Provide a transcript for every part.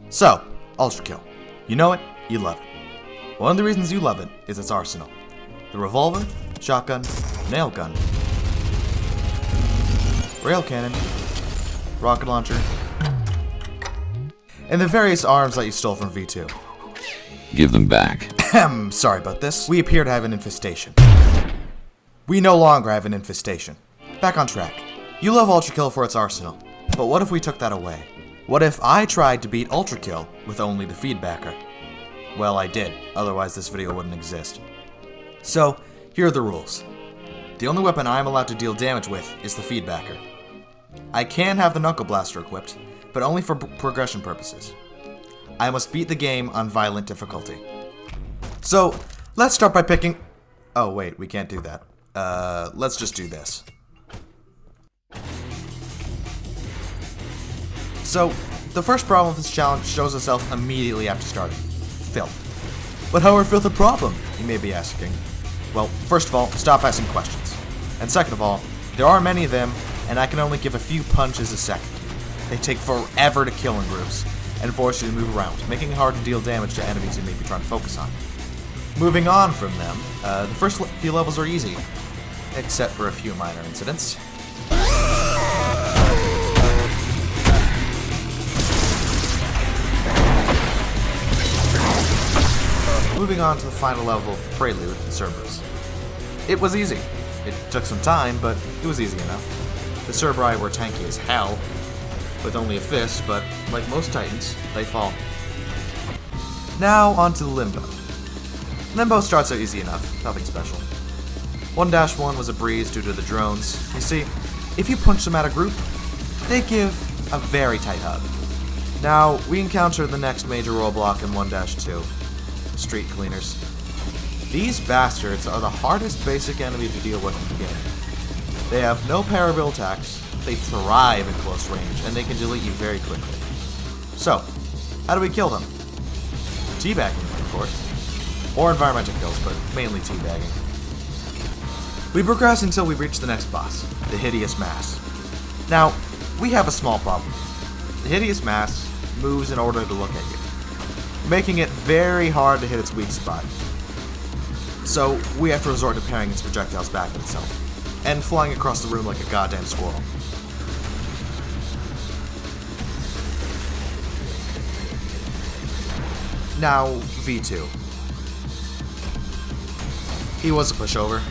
So, ULTRAKILL. You know it, you love it. One of the reasons you love it is its arsenal. The revolver, shotgun, nail gun, rail cannon, rocket launcher, and the various arms that you stole from V2. Give them back. Sorry about this. We appear to have an infestation. We no longer have an infestation. Back on track. You love ULTRAKILL for its arsenal, but what if we took that away? What if I tried to beat ULTRAKILL with only the feedbacker? Well, I did, otherwise this video wouldn't exist. So, here are the rules. The only weapon I am allowed to deal damage with is the feedbacker. I can have the Knuckle Blaster equipped, but only for progression purposes. I must beat the game on violent difficulty. So, let's start by picking... Oh wait, we can't do that. Let's just do this. So, the first problem with this challenge shows itself immediately after starting. Filth. But how are filth a problem, you may be asking? Well, first of all, stop asking questions. And second of all, there are many of them, and I can only give a few punches a second. They take forever to kill in groups, and force you to move around, making it hard to deal damage to enemies you may be trying to focus on. Moving on from them, the first few levels are easy, except for a few minor incidents. Moving on to the final level of Prelude, Cerberus. It was easy. It took some time, but it was easy enough. The Cerberi were tanky as hell, with only a fist, but like most Titans, they fall. Now on to the Limbo. Limbo starts out easy enough, nothing special. 1-1 was a breeze due to the drones. You see, if you punch them at a group, they give a very tight hug. Now, we encounter the next major roadblock in 1-2. Street cleaners. These bastards are the hardest basic enemy to deal with in the game. They have no parable attacks, they thrive in close range, and they can delete you very quickly. So, how do we kill them? Teabagging, of course. Or environmental kills, but mainly teabagging. We progress until we reach the next boss, the Hideous Mass. Now, we have a small problem. The Hideous Mass moves in order to look at you, making it very hard to hit its weak spot. So, we have to resort to parrying its projectiles back at itself, and flying across the room like a goddamn squirrel. Now, V2. He was a pushover.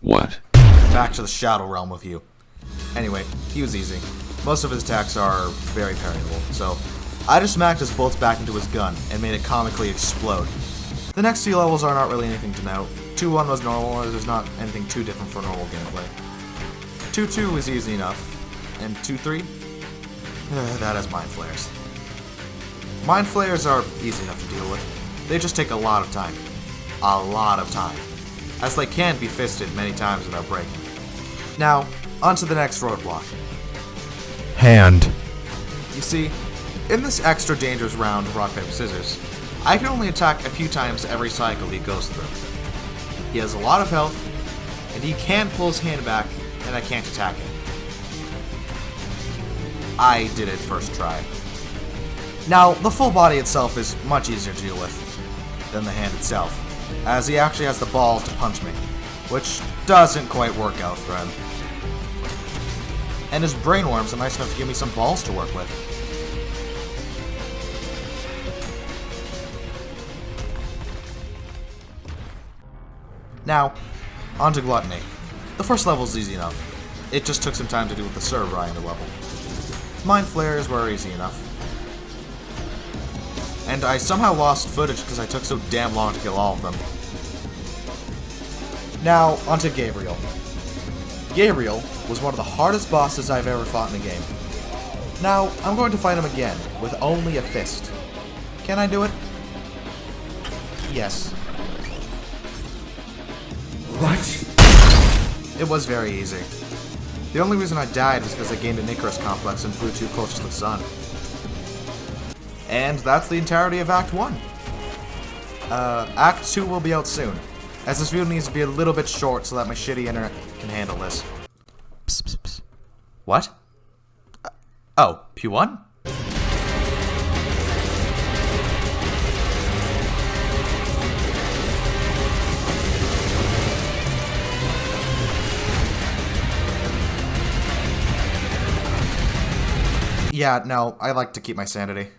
What? Back to the Shadow Realm with you. Anyway, he was easy. Most of his attacks are very parryable, so I just smacked his bolts back into his gun and made it comically explode. The next few levels are not really anything to note. 2-1 was normal, there's not anything too different for normal gameplay. 2-2 was easy enough, and 2-3? That has Mind Flayers. Mind Flayers are easy enough to deal with. They just take a lot of time. A lot of time. As they can be fisted many times without breaking. Now, on to the next roadblock. Hand. You see, in this extra dangerous round of rock, paper, scissors, I can only attack a few times every cycle he goes through. He has a lot of health, and he can pull his hand back, and I can't attack him. I did it first try. Now, the full body itself is much easier to deal with than the hand itself, as he actually has the balls to punch me, which doesn't quite work out for him. And his brainworms are nice enough to give me some balls to work with. Now, on to Gluttony. The first level is easy enough. It just took some time to do with the Cerberi in the level. Mind Flayers were easy enough. And I somehow lost footage because I took so damn long to kill all of them. Now, onto Gabriel. Gabriel was one of the hardest bosses I've ever fought in a game. Now, I'm going to fight him again, with only a fist. Can I do it? Yes. What? It was very easy. The only reason I died was because I gained an Icarus complex and flew too close to the sun. And that's the entirety of Act 1. Act 2 will be out soon, as this video needs to be a little bit short so that my shitty internet can handle this. Psst, psst, psst. What? Oh, P1? Yeah, no, I like to keep my sanity.